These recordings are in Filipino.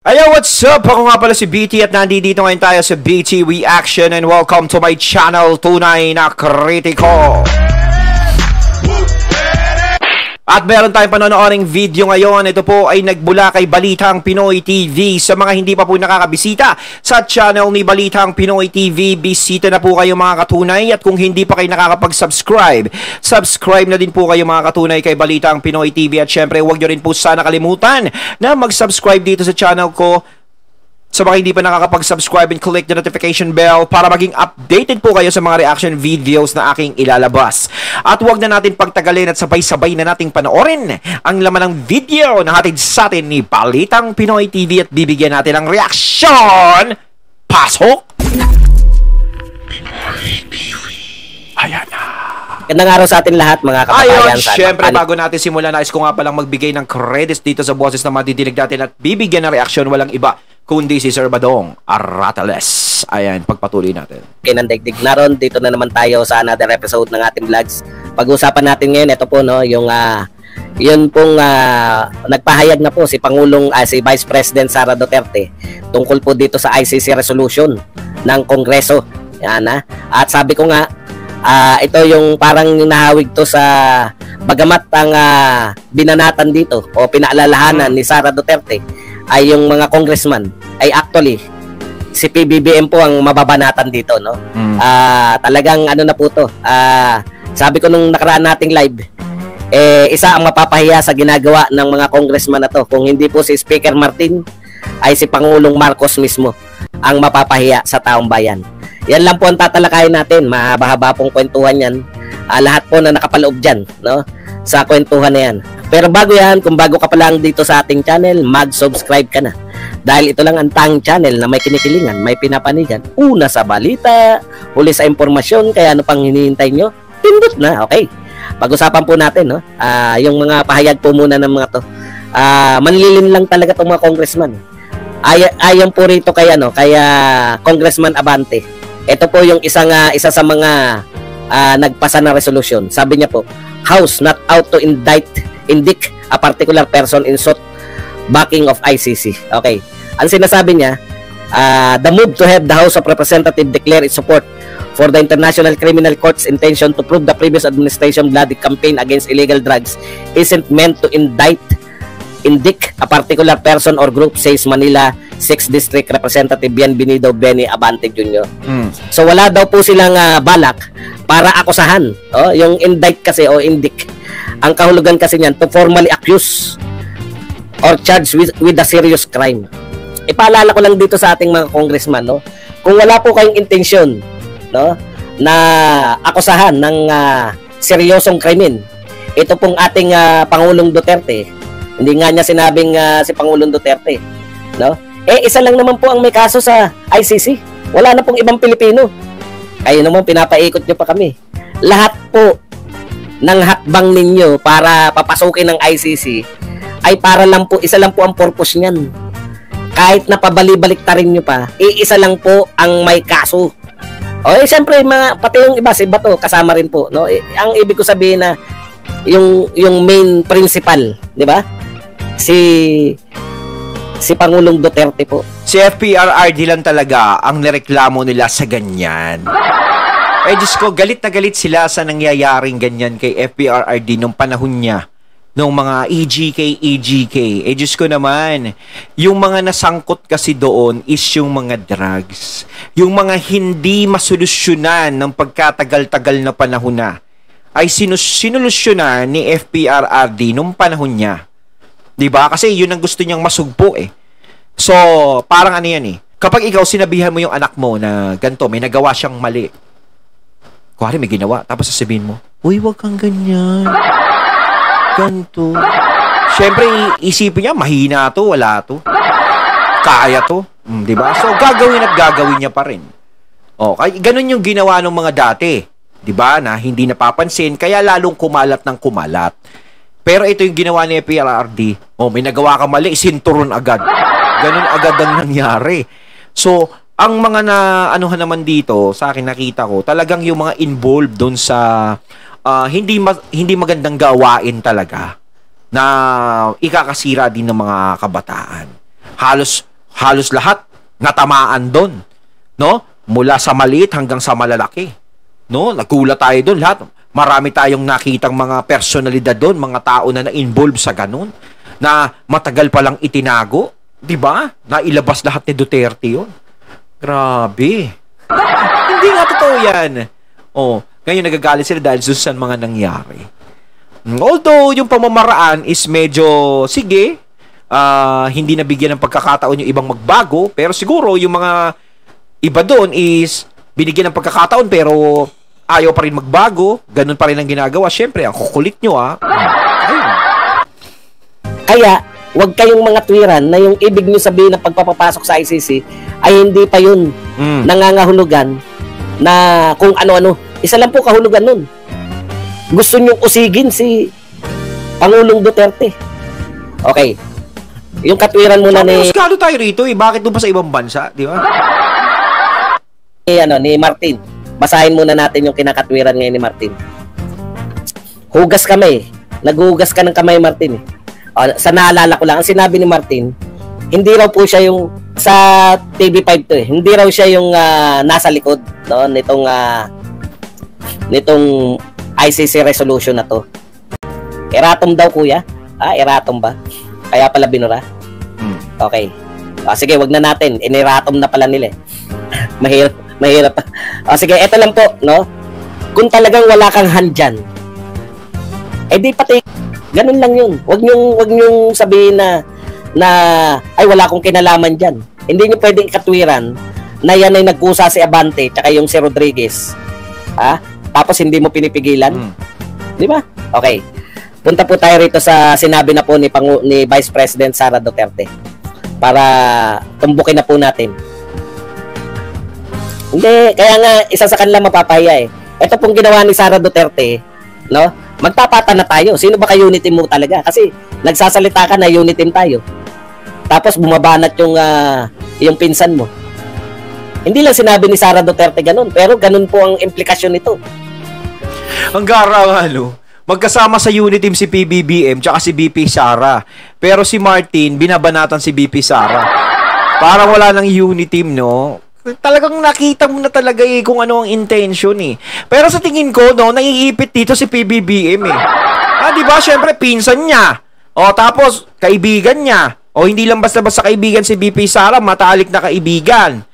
Ayo, what's up? Ako nga pala si BT at nandito ngayon tayo sa BT Reaction and welcome to my channel, Tunay na Kritiko. At meron tayong panonooring video ngayon. Ito po ay nagbula kay Balitang Pinoy TV. Sa mga hindi pa po nakakabisita sa channel ni Balitang Pinoy TV, bisita na po kayo mga katunay. At kung hindi pa kayo nakakapag-subscribe, subscribe na din po kayo mga katunay kay Balitang Pinoy TV. At syempre, huwag nyo rin po sana kalimutan na mag-subscribe dito sa channel ko. Sa mga hindi pa nakakapag-subscribe and click the notification bell para maging updated po kayo sa mga reaction videos na aking ilalabas. At huwag na natin pagtagalin at sabay-sabay na nating panoorin ang laman ng video na hatid sa atin ni Balitang Pinoy TV at bibigyan natin ng reaction. Pasok! Ayan na. Gandang araw sa atin lahat mga kababayan. Ayun, syempre bago natin simulan, nais ko nga palang magbigay ng credits dito sa boses na madidinig natin at bibigyan ng reaksyon walang iba kundi si Sir Badong Aratales. Ayan, pagpatuloy natin. Kinandaigdig na ron, dito na naman tayo sa another episode ng ating vlogs. Pag-usapan natin ngayon, ito po no, yung yun pong nagpahayag na po si si Vice President Sara Duterte tungkol po dito sa ICC resolution ng Kongreso. Yan At sabi ko nga, ito yung parang nahawig to sa bagamat ang binanatan dito o pinaalalahanan ni Sara Duterte ay yung mga congressman ay actually si PBBM po ang mababanatan dito no. Talagang ano na po to. Sabi ko nung nakaraan nating live, isa ang mapapahiya sa ginagawa ng mga congressman na to. Kung hindi po si Speaker Martin, ay si Pangulong Marcos mismo ang mapapahiya sa taong bayan. Yan lang po ang tatalakayin natin. Mahaba-haba pong kwentuhan yan. Lahat po na nakapaloob dyan no, sa kwentuhan na yan. Pero bago yan, kung bago ka pa lang dito sa ating channel, mag-subscribe ka na. Dahil ito lang ang tanging channel na may kinikilingan, may pinapanigan. Una sa balita, huli sa impormasyon, kaya ano pang hinihintay nyo? Pindot na, okay. Pag-usapan po natin, no? Yung mga pahayag po muna ng mga to. Manlilin lang talaga itong mga congressman. Ayon po rito kaya Congressman Abante. Ito po yung isa sa mga nagpasa na resolution. Sabi niya po, House not out to indict a particular person in sought backing of ICC. Okay. Ang sinasabi niya, the move to have the House of Representatives declare its support for the International Criminal Court's intention to prove the previous administration bloody campaign against illegal drugs isn't meant to indict a particular person or group, says Manila 6th District Representative Bienvenido Benny Abante Jr. So wala daw po silang balak para akusahan. Yung indict kasi o indict. Ang kahulugan kasi niyan to formally accuse or charge with a serious crime. Ipaalala ko lang dito sa ating mga congressman, no? Kung wala po kayong intensyon, no, na akusahan ng seryosong krimen, ito pong ating Pangulong Duterte, hindi nga niya sinabing si Pangulong Duterte, no? Isa lang naman po ang may kaso sa ICC. Wala na pong ibang Pilipino. Kayo naman pinapaikot niyo pa kami. Lahat po ng hakbang ninyo para papasukin ng ICC ay para lang po, isa lang po ang purpose niyan. Kahit na pabalik-balik tarin nyo pa, isa lang po ang may kaso. Siyempre, pati yung iba, si Bato, kasama rin po. No? Ang ibig ko sabihin na, yung main principal, di ba? Si Pangulong Duterte po. Si FPRRD lang talaga ang nireklamo nila sa ganyan. Diyos ko, galit na galit sila sa nangyayaring ganyan kay FPRRD nung panahon niya, nung mga EGK. Diyos ko naman, yung mga nasangkot kasi doon is yung mga drugs. Yung mga hindi masolusyonan ng pagkatagal-tagal na panahon na, ay sinulusyonan ni FPRRD nung panahon niya. Diba? Kasi yun ang gusto niyang masugpo So, parang ano yan kapag ikaw sinabihan mo yung anak mo na ganito, may nagawa siyang mali. Kuwari may ginawa, tapos sasabihin mo, uy, wag kang ganyan. Ganto. Siyempre, isipin niya, mahina to, wala to. Kaya to. Diba? So, gagawin at gagawin niya pa rin. Ganun yung ginawa ng mga dati. Diba? Na hindi napapansin, kaya lalong kumalat ng kumalat. Pero ito yung ginawa ni PRRD. May nagawa ka mali, sinturon agad. Ganun agad ang nangyari. So, ang mga anuhan naman dito, sa akin nakita ko, talagang yung mga involved doon sa hindi magandang gawain talaga na ikakasira din ng mga kabataan. Halos halos lahat natamaan doon, no? Mula sa maliit hanggang sa malalaki, no? Nagulat tayo doon lahat. Marami tayong nakitang mga personalidad doon, mga tao na na-involve sa ganun, na matagal palang itinago, 'di ba? Nailabas lahat ni Duterte 'yon. Grabe. Hindi nga totoo 'yan. Oh, ngayon nagagalit sila dahil sa mga nangyari. Although yung pamamaraan is medyo sige, hindi nabigyan ng pagkakataon yung ibang magbago, pero siguro yung mga iba doon is binigyan ng pagkakataon pero ayaw pa rin magbago, ganun pa rin ang ginagawa. Syempre, ang kukulit nyo Ayun. Kaya, huwag kayong mga tuwiran na yung ibig nyo sabihin na pagpapapasok sa ICC ay hindi pa yun nangangahulugan na kung ano-ano. Isa lang po kahulugan nun. Gusto nyo usigin si Pangulong Duterte. Okay. Yung katwiran muna ni... Mas tayo rito Bakit doon pa sa ibang bansa? Di ba? Ni Martin. Basahin muna natin yung kinakatwiran ngayon ni Martin. Hugas kami. Naghuhugas ka ng kamay, Martin. Sa naalala ko lang, ang sinabi ni Martin, hindi raw po siya yung sa TV5 to Hindi raw siya yung nasa likod no, nitong ICC resolution na to. Eratom daw, kuya. Eratom ba? Kaya pala binura? Okay. Sige, wag na natin. Ineratom na pala nila. Mahirap. Sige, eto lang po, no? Kung talagang wala kang hand dyan, di pati, ganun lang yun. Wag nyong sabihin na ay wala akong kinalaman dyan. Hindi nyo pwedeng katwiran na yan ay nagkusa si Abante tsaka yung si Rodriguez. Tapos hindi mo pinipigilan. Di ba? Okay. Punta po tayo rito sa sinabi na po ni Vice President Sara Duterte para tumbukin na po natin. Hindi, kaya nga isa sa kanila mapapahiya Ito pong ginawa ni Sara Duterte, no? Magpapata na tayo. Sino ba ka-unit team mo talaga? Kasi nagsasalita ka na unit team tayo. Tapos bumabanat yung pinsan mo. Hindi lang sinabi ni Sara Duterte ganun, pero ganun po ang implikasyon nito. Ang gara magkasama sa unit team si PBBM tsaka si BP Sara. Pero si Martin, binabanatan si BP Sara. Parang wala nang unit team, no? Talagang nakita mo na talaga kung ano ang intention Pero sa tingin ko, no, naiipit dito si PBBM di ba? Syempre, pinsan niya. Tapos, kaibigan niya. Hindi lang basta-basta kaibigan si BP Sara, matalik na kaibigan.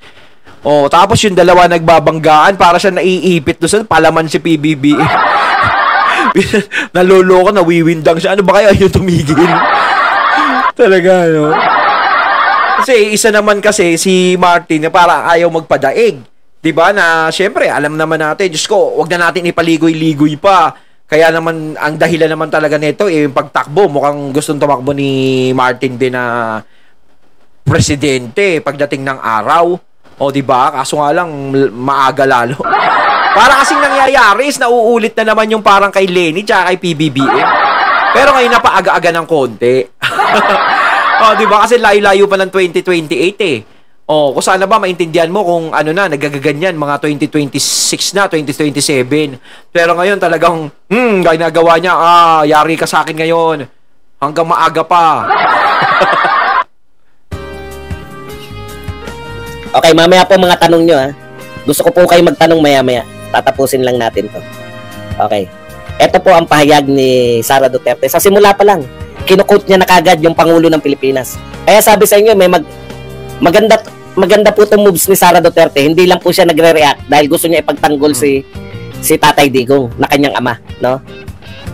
Tapos yung dalawa nagbabanggaan para siya naiipit doon sa palaman si PBBM. Naloloko, nawiwindang siya. Ano ba kaya yung tumigil? Talaga, no? Kasi isa naman kasi si Martin na parang ayaw magpadaig. 'Di ba? Na syempre, alam naman natin, Diyos ko, wag na natin ipaligoy-ligoy pa. Kaya naman ang dahilan naman talaga nito yung pagtakbo, mukhang gustong tumakbo ni Martin din na presidente pagdating ng araw. 'Di ba? Kaso nga lang maaga lalo. Para kasing nangyayari is nauulit na naman yung parang kay Lenny tsaka kay PBBM. Pero ngayon napaaga-aga ng konti. Di ba? Kasi layo-layo pa ng 2028 kung sana ba maintindihan mo kung ano na, nagagaganyan, mga 2026 na, 2027. Pero ngayon talagang, ginagawa niya, yari ka sa akin ngayon. Hanggang maaga pa. Okay, mamaya po mga tanong nyo Gusto ko po kayo magtanong maya-maya. Tatapusin lang natin to. Okay. Ito po ang pahayag ni Sara Duterte. Sa simula pa lang, kinukot niya na kagad yung Pangulo ng Pilipinas. Kaya sabi sa inyo, may maganda po itong moves ni Sara Duterte. Hindi lang po siya nagre-react dahil gusto niya ipagtanggol si Tatay Digong na kanyang ama, no?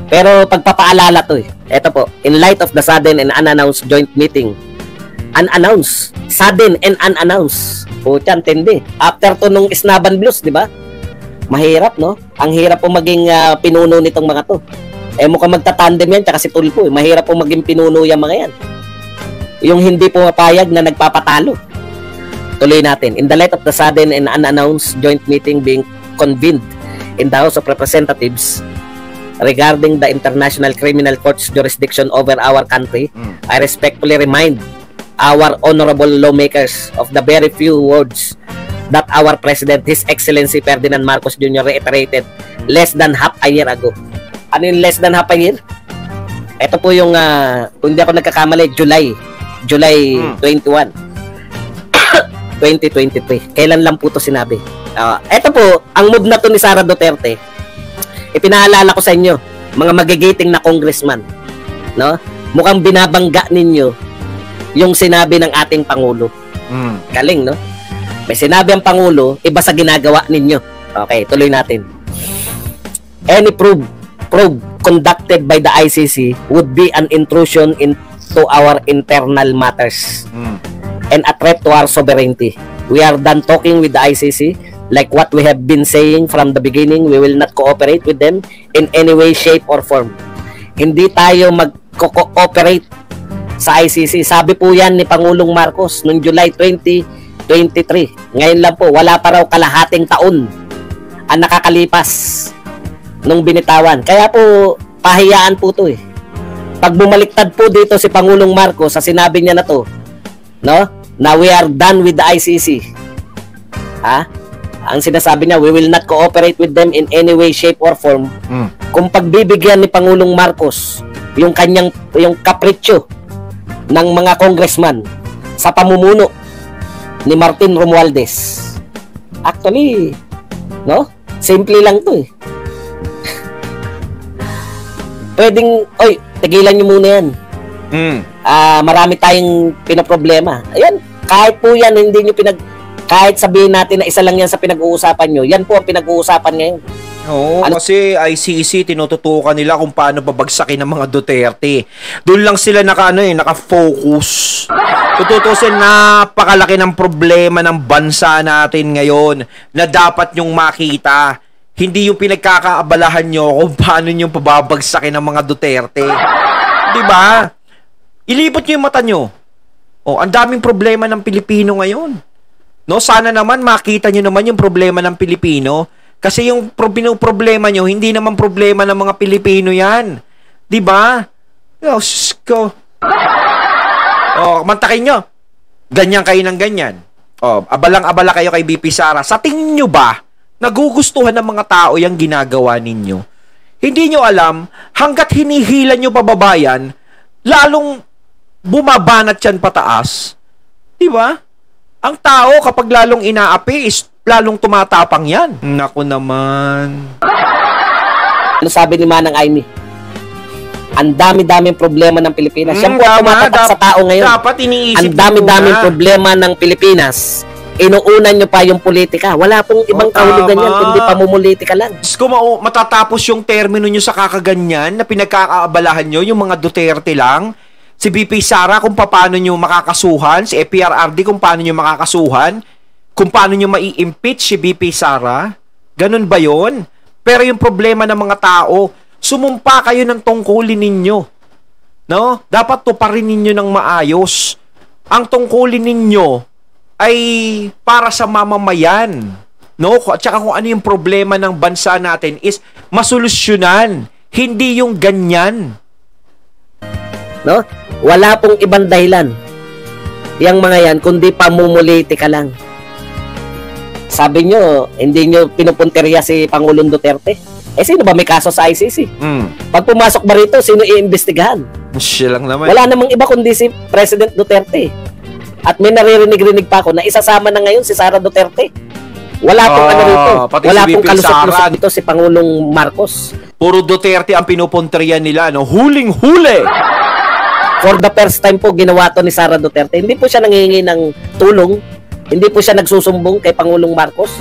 Pero pagpapaalala to Ito po, in light of the sudden and unannounced joint meeting. Unannounced. Sudden and unannounced. Puchan, tindi. After to nung Isnaban Blues, di ba? Mahirap, no? Ang hirap po maging pinuno nitong mga to. Mukhang magtatandem yan, tsaka si Tulfo. Mahirap po maging pinuno yung mga yan. Yung hindi po mapayag na nagpapatalo. Tuloy natin. In the light of the sudden and unannounced joint meeting being convened in the House of Representatives regarding the International Criminal Court's jurisdiction over our country, I respectfully remind our honorable lawmakers of the very few words that our President, His Excellency Ferdinand Marcos Jr. reiterated less than half a year ago. Ano yung less than half a year? Ito po yung, kung hindi ako nagkakamali, July 21. 2023. Kailan lang po to sinabi? Ito po, ang move na to ni Sara Duterte, ipinaalala ko sa inyo, mga magigiting na congressman, no? Mukhang binabangga ninyo yung sinabi ng ating Pangulo. Galing, no? May sinabi ang Pangulo, iba sa ginagawa ninyo. Okay, tuloy natin. Any probe conducted by the ICC would be an intrusion into our internal matters and a threat to our sovereignty. We are done talking with the ICC. Like what we have been saying from the beginning, we will not cooperate with them in any way, shape, or form. Hindi tayo mag-cooperate sa ICC. Sabi po yan ni Pangulong Marcos noong July 2023. Ngayon lang po, wala pa raw kalahating taon ang nakakalipas nung binitawan. Kaya po, pahiyaan po to eh. Pag bumaliktad po dito si Pangulong Marcos sa sinabi niya na to, no? Na we are done with the ICC. Ang sinasabi niya, we will not cooperate with them in any way, shape, or form. Kung pagbibigyan ni Pangulong Marcos yung kapritsyo ng mga congressman sa pamumuno ni Martin Romualdez. Actually, no? Simple lang to eh. Pwedeng, tigilan nyo muna yan. Marami tayong pinaproblema. Ayan, kahit po yan, kahit sabihin natin na isa lang yan sa pinag-uusapan nyo, yan po ang pinag-uusapan ngayon. Oo, kasi ICC, tinututukan nila kung paano babagsakin ng mga Duterte. Doon lang sila naka-focus. Tututusin, napakalaki ng problema ng bansa natin ngayon na dapat nyong makita. Hindi yung pinagkakaabalahan nyo kung paano nyo pababagsakin ng mga Duterte. Diba? Ilipot nyo yung mata nyo. Ang daming problema ng Pilipino ngayon. No, sana naman makita nyo naman yung problema ng Pilipino. Kasi yung problema nyo, hindi naman problema ng mga Pilipino yan. Diba? Mantakin nyo. Ganyan kayo ng ganyan. Abalang-abala kayo kay BP Sara. Sa tingin nyo ba, nagugustuhan ng mga tao yung ginagawa ninyo? Hindi nyo alam, hanggat hinihila nyo pababayan, lalong bumabanat yan pataas. Diba? Ang tao, kapag lalong inaapi, is lalong tumatapang yan. Naku naman. Ano sabi ni Manang Aimee? Ang dami-daming problema ng Pilipinas. Yan po ang tumatatak sa tao ngayon. Dapat iniisip. Ang dami-daming problema ng Pilipinas. Inuunan nyo pa yung politika. Wala pong ibang kahulugan yan, kundi pamumulitika lang. Kung matatapos yung termino nyo sa kakaganyan na pinagkakaabalahan nyo, yung mga Duterte lang, si BP Sara kung paano nyo makakasuhan, si EPRRD kung paano nyo makakasuhan, kung paano nyo mai-impeach si BP Sara, ganun ba yun? Pero yung problema ng mga tao, sumumpa kayo ng tungkulin ninyo. No? Dapat tuparin ninyo ng maayos. Ang tungkulin ninyo ay para sa mamamayan. No? At saka kung ano yung problema ng bansa natin is masolusyonan. Hindi yung ganyan. No? Wala pong ibang dahilan. Yang mga yan, kundi pamumulitika lang. Sabi nyo, hindi nyo pinupunteriya si Pangulong Duterte. Sino ba may kaso sa ICC? Pag pumasok ba rito, sino iimbestigahan? Siya lang naman. Wala namang iba kundi si President Duterte. At may naririnig-rinig pa ako na isasama na ngayon si Sara Duterte. Wala pong ano rito. Wala pong kalusot-lusot dito si Pangulong Marcos. Puro Duterte ang pinupunteriya nila, no? Huling-huli! For the first time po, ginawa to ni Sara Duterte. Hindi po siya nangihingi ng tulong. Hindi po siya nagsusumbong kay Pangulong Marcos.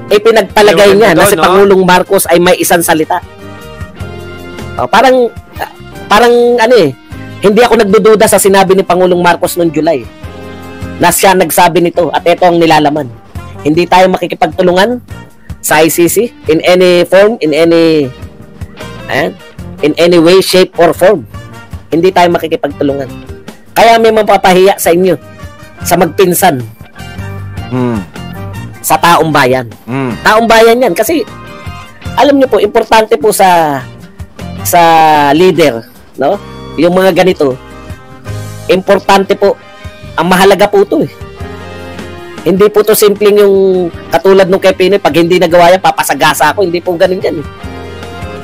Pinagpalagay niya na si Pangulong Marcos ay may isang salita. Parang hindi ako nagdududa sa sinabi ni Pangulong Marcos noong July na siya nagsabi nito at ito ang nilalaman. Hindi tayo makikipagtulungan sa ICC in any form, in any way, shape, or form. Hindi tayo makikipagtulungan. Kaya may mapapahiya sa inyo sa magpinsan sa taong bayan. Taong bayan yan. Kasi, alam nyo po, importante po sa leader, no? Yung mga ganito, importante po, ang mahalaga po ito eh. Hindi po to simpleng yung katulad nung kay Pinoy, pag hindi nagawa yan, papasagasa ako. Hindi po ganun yan eh.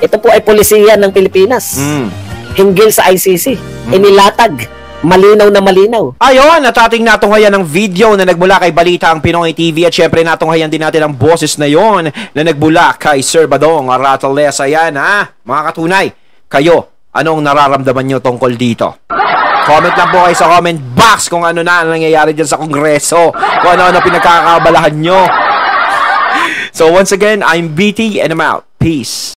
Ito po ay polisiya ng Pilipinas. Hinggil sa ICC. Inilatag malinaw na malinaw. Ayon, at ating natunghayan ng video na nagmula kay Balita ang Pinoy TV at syempre natunghayan din natin ang boses na yon na nagmula kay Sir Badong Arratales. Ayan mga katunay, kayo, anong nararamdaman nyo tungkol dito? Comment lang po kayo sa comment box kung ano na nangyayari dyan sa Kongreso, kung ano pinagkakabalahan nyo. So once again, I'm BT and I'm out. Peace.